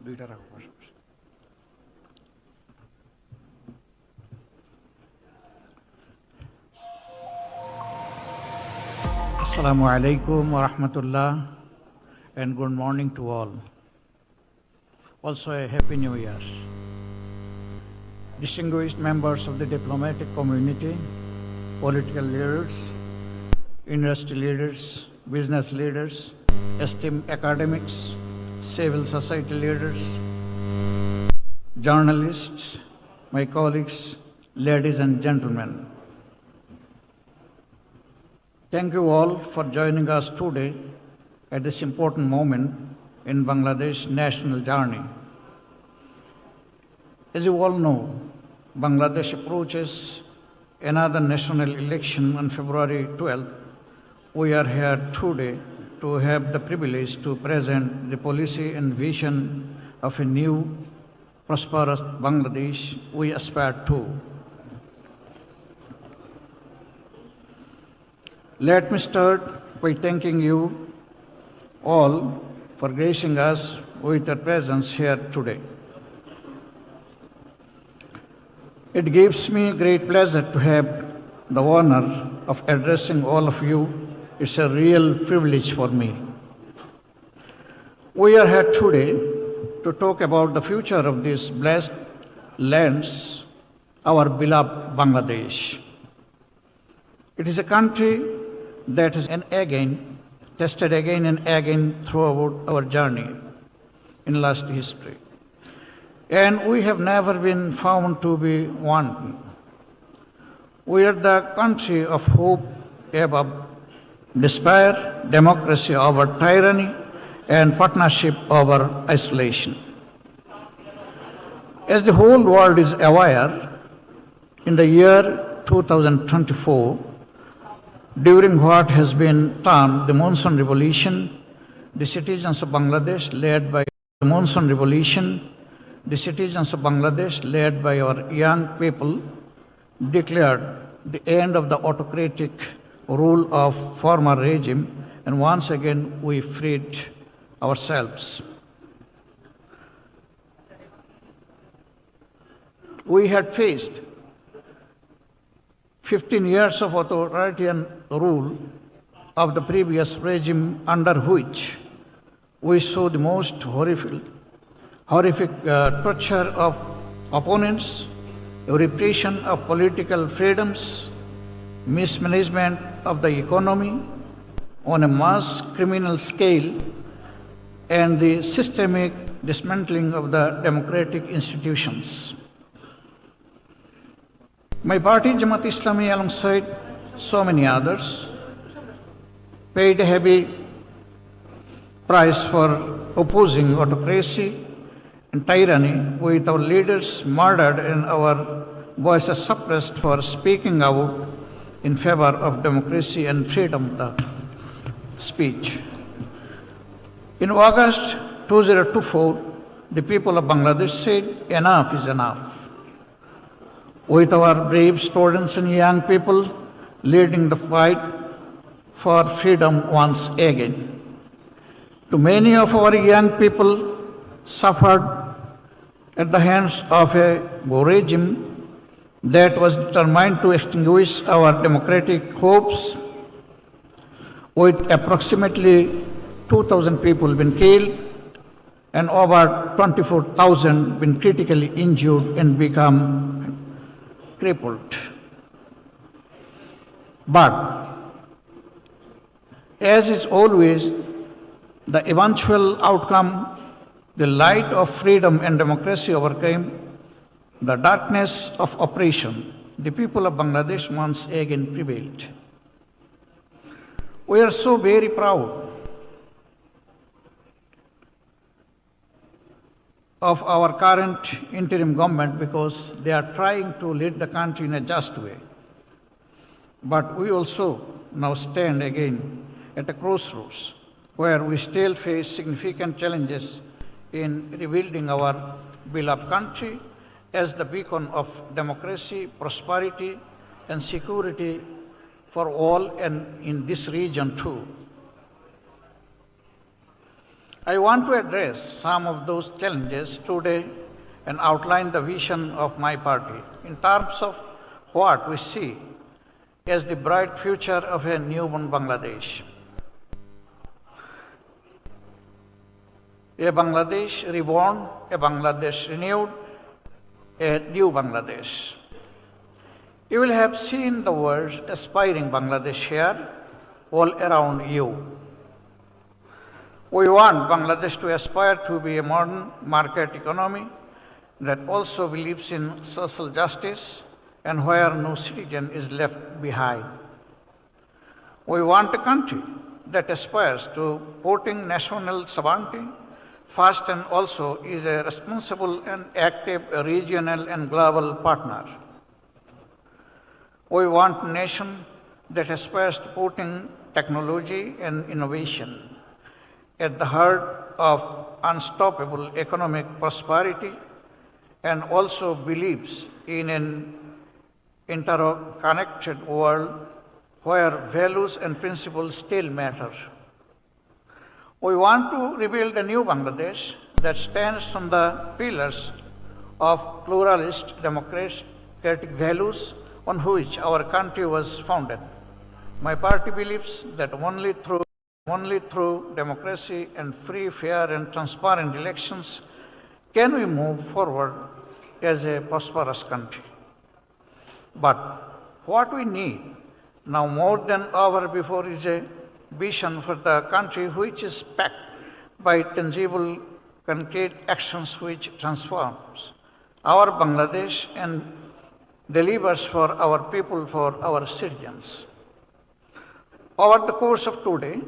দুইটা রাখো পাশাপাশি। Assalamu alaikum wa rahmatullah and good morning to all. Also a happy new year. Distinguished members of the diplomatic community, political leaders, industry leaders, business leaders, esteemed academics, civil society leaders, journalists, my colleagues, ladies and gentlemen. Thank you all for joining us today at this important moment in Bangladesh's national journey. As you all know, Bangladesh approaches another national election on February 12th. We are here today to have the privilege to present the policy and vision of a new, prosperous Bangladesh we aspire to. Let me start by thanking you all for gracing us with your presence here today. It gives me great pleasure to have the honor of addressing all of you. It's a real privilege for me. We are here today to talk about the future of these blessed lands, our beloved Bangladesh. It is a country that has tested again and again throughout our journey in last history. And we have never been found to be wanting. We are the country of hope above despair, democracy over tyranny, and partnership over isolation. As the whole world is aware, in the year 2024, during what has been termed the Monsoon Revolution, the citizens of Bangladesh, led by the Monsoon Revolution, the citizens of Bangladesh, led by our young people, declared the end of the autocratic rule of former regime, and once again we freed ourselves. We had faced 15 years of authoritarian rule of the previous regime, under which we saw the most horrific torture of opponents, repression of political freedoms, mismanagement of the economy on a mass criminal scale, and the systemic dismantling of the democratic institutions. My party, Jamaat Islami, alongside so many others, paid a heavy price for opposing autocracy and tyranny, with our leaders murdered and our voices suppressed for speaking out in favor of democracy and freedom of speech. In August 2024, the people of Bangladesh said, enough is enough. With our brave students and young people leading the fight for freedom once again. Too many of our young people suffered at the hands of a regime that was determined to extinguish our democratic hopes, with approximately 2,000 people been killed and over 24,000 been critically injured and become crippled. But, as is always the eventual outcome, the light of freedom and democracy overcame the darkness of oppression. The people of Bangladesh once again prevailed. We are so very proud of our current interim government because they are trying to lead the country in a just way. But we also now stand again at a crossroads where we still face significant challenges in rebuilding our beloved country as the beacon of democracy, prosperity, and security for all and in this region too. I want to address some of those challenges today and outline the vision of my party in terms of what we see as the bright future of a newborn Bangladesh. A Bangladesh reborn, a Bangladesh renewed, a new Bangladesh. You will have seen the words aspiring Bangladesh here all around you. We want Bangladesh to aspire to be a modern market economy that also believes in social justice and where no citizen is left behind. We want a country that aspires to putting national sovereignty first and also is a responsible and active regional and global partner. We want a nation that aspires to putting technology and innovation at the heart of unstoppable economic prosperity and also believes in an interconnected world where values and principles still matter. We want to rebuild a new Bangladesh that stands on the pillars of pluralist democratic values on which our country was founded. My party believes that only through democracy and free, fair, and transparent elections can we move forward as a prosperous country. But what we need now more than ever before is a vision for the country which is backed by tangible, concrete actions which transforms our Bangladesh and delivers for our people, for our citizens. Over the course of today,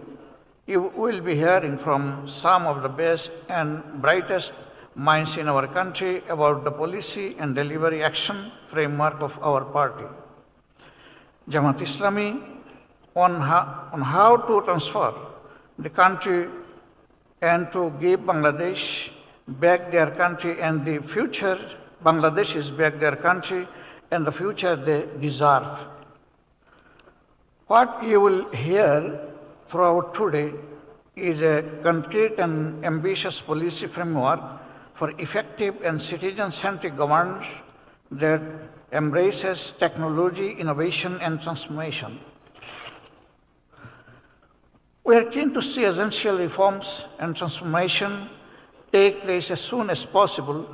you will be hearing from some of the best and brightest minds in our country about the policy and delivery action framework of our party. Jamaat Islami on how to transfer the country and to give Bangladesh back their country and the future Bangladesh is back their country and the future they deserve. What you will hear throughout today is a concrete and ambitious policy framework for effective and citizen-centric governance that embraces technology, innovation, and transformation. We are keen to see essential reforms and transformation take place as soon as possible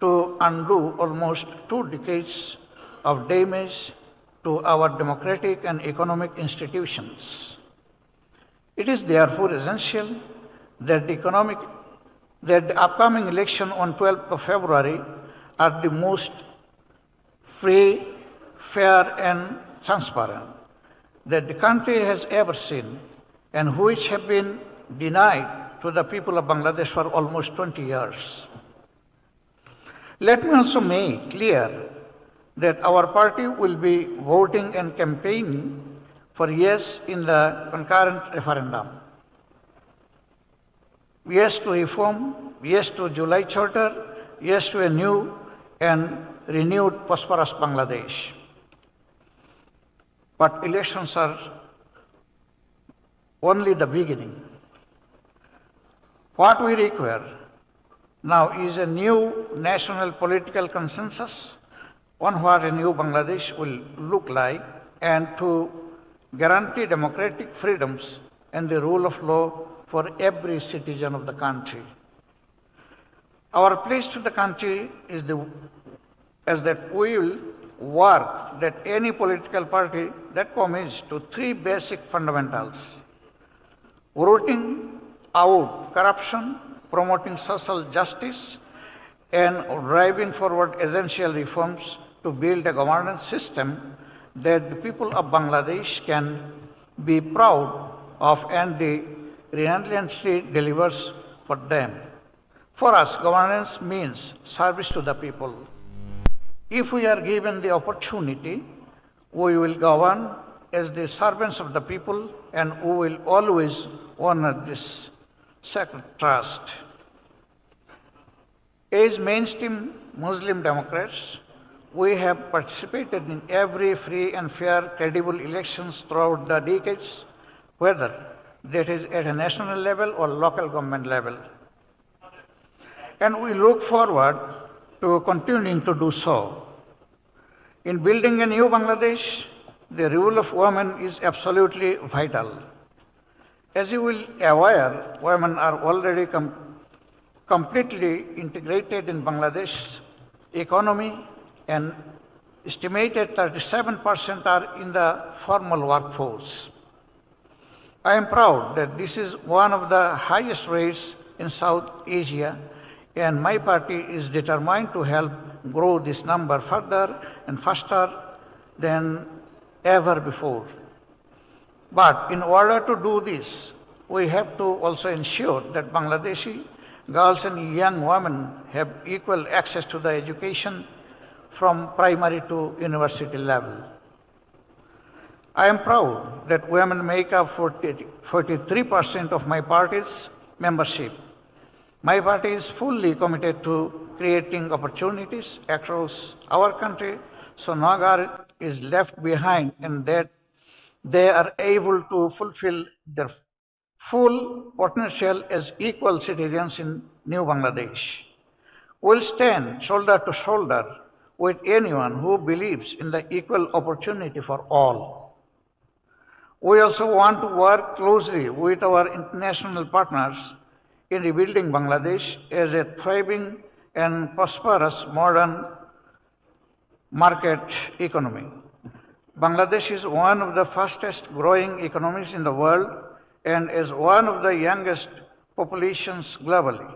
to undo almost 2 decades of damage to our democratic and economic institutions. It is therefore essential that the upcoming election on 12th of February are the most free, fair, and transparent that the country has ever seen and which have been denied to the people of Bangladesh for almost 20 years. Let me also make clear that our party will be voting and campaigning for yes in the concurrent referendum. Yes to reform, yes to July Charter, yes to a new and renewed prosperous Bangladesh. But elections are only the beginning. What we require now is a new national political consensus on what a new Bangladesh will look like and to guarantee democratic freedoms and the rule of law for every citizen of the country. Our pledge to the country is that we will work that any political party that commits to 3 basic fundamentals: rooting out corruption, promoting social justice, and driving forward essential reforms to build a governance system that the people of Bangladesh can be proud of and the relentlessly delivers for them. For us, governance means service to the people. If we are given the opportunity, we will govern as the servants of the people and we will always honor this sacred trust. As mainstream Muslim Democrats, we have participated in every free and fair, credible elections throughout the decades, whether that is at a national level or local government level. And we look forward to continuing to do so. In building a new Bangladesh, the role of women is absolutely vital. As you will be aware, women are already completely integrated in Bangladesh's economy, and estimated 37% are in the formal workforce. I am proud that this is one of the highest rates in South Asia, and my party is determined to help grow this number further and faster than ever before. But in order to do this, we have to also ensure that Bangladeshi girls and young women have equal access to the education from primary to university level. I am proud that women make up 43% of my party's membership. My party is fully committed to creating opportunities across our country so no girl is left behind and that they are able to fulfill their full potential as equal citizens in New Bangladesh. We'll stand shoulder to shoulder with anyone who believes in the equal opportunity for all. We also want to work closely with our international partners in rebuilding Bangladesh as a thriving and prosperous modern market economy. Bangladesh is one of the fastest growing economies in the world and is one of the youngest populations globally.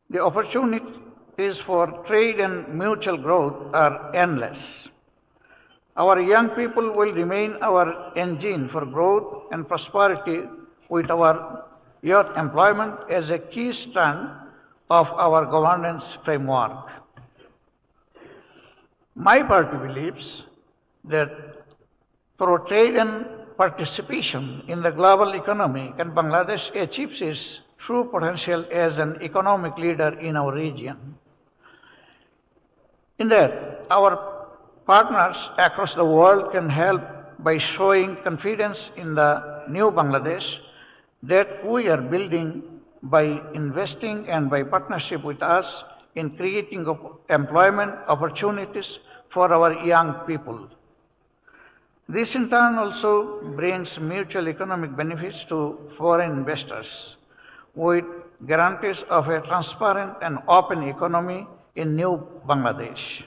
The opportunities for trade and mutual growth are endless. Our young people will remain our engine for growth and prosperity with our youth employment as a key strand of our governance framework. My party believes that through trade and participation in the global economy can Bangladesh achieve its true potential as an economic leader in our region. In that, our partners across the world can help by showing confidence in the new Bangladesh that we are building by investing and by partnership with us in creating employment opportunities for our young people. This in turn also brings mutual economic benefits to foreign investors with guarantees of a transparent and open economy in new Bangladesh.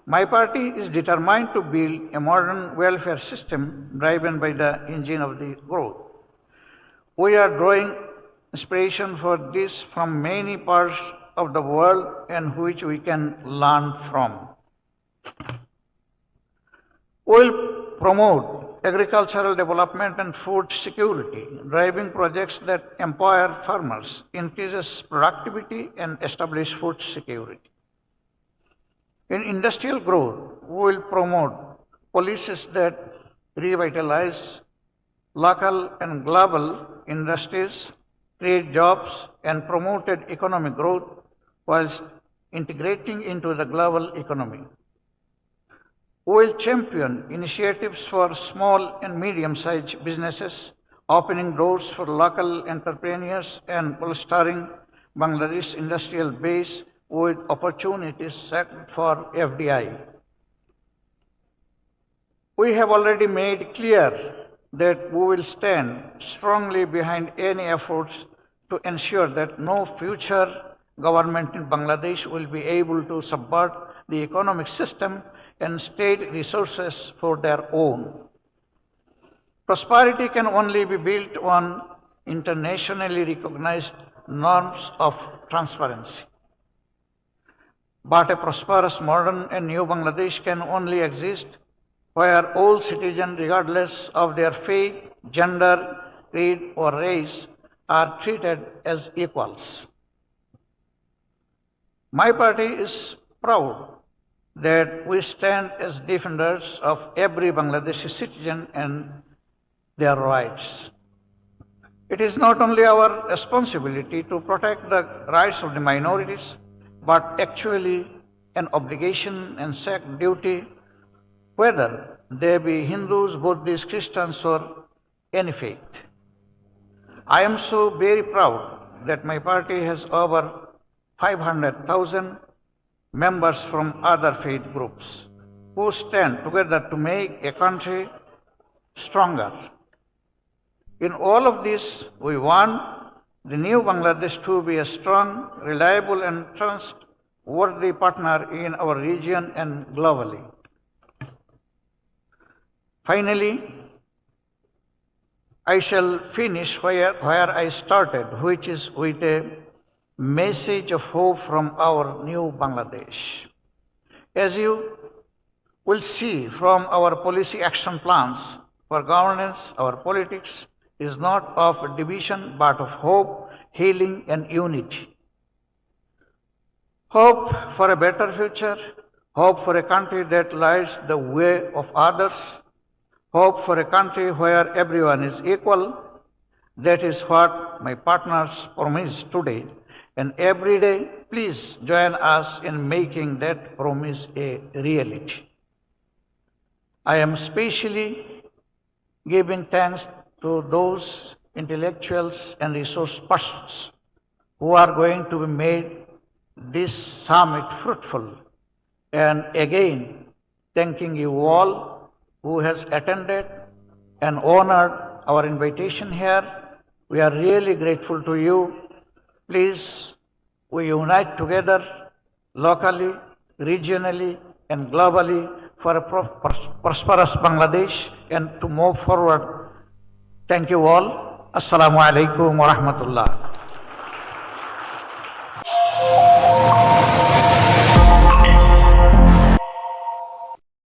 My party is determined to build a modern welfare system driven by the engine of the growth. We are drawing inspiration for this from many parts of the world and which we can learn from. We will promote agricultural development and food security, driving projects that empower farmers, increases productivity, and establish food security. In industrial growth, we will promote policies that revitalize local and global industries, create jobs, and promoted economic growth whilst integrating into the global economy. We will champion initiatives for small and medium-sized businesses, opening doors for local entrepreneurs and bolstering Bangladesh's industrial base with opportunities set for FDI. We have already made clear that we will stand strongly behind any efforts to ensure that no future government in Bangladesh will be able to subvert the economic system and state resources for their own. Prosperity can only be built on internationally recognized norms of transparency. But a prosperous, modern, and new Bangladesh can only exist where all citizens, regardless of their faith, gender, creed, or race, are treated as equals. My party is proud that we stand as defenders of every Bangladeshi citizen and their rights. It is not only our responsibility to protect the rights of the minorities, but actually an obligation and sacred duty, whether they be Hindus, Buddhists, Christians, or any faith. I am so very proud that my party has over 500,000 members from other faith groups who stand together to make a country stronger. In all of this, we want the new Bangladesh to be a strong, reliable, and trustworthy partner in our region and globally. Finally, I shall finish where I started, which is with a message of hope from our new Bangladesh. As you will see from our policy action plans for governance, our politics is not of division but of hope, healing, and unity. Hope for a better future, hope for a country that lights the way of others, hope for a country where everyone is equal. That is what my partners promise today. And every day, please join us in making that promise a reality. I am especially giving thanks to those intellectuals and resource persons who are going to be made this summit fruitful. And again, thanking you all who has attended and honored our invitation here. We are really grateful to you. Please, we unite together locally, regionally, and globally for a prosperous Bangladesh and to move forward. Thank you all. Assalamu alaikum wa rahmatullah.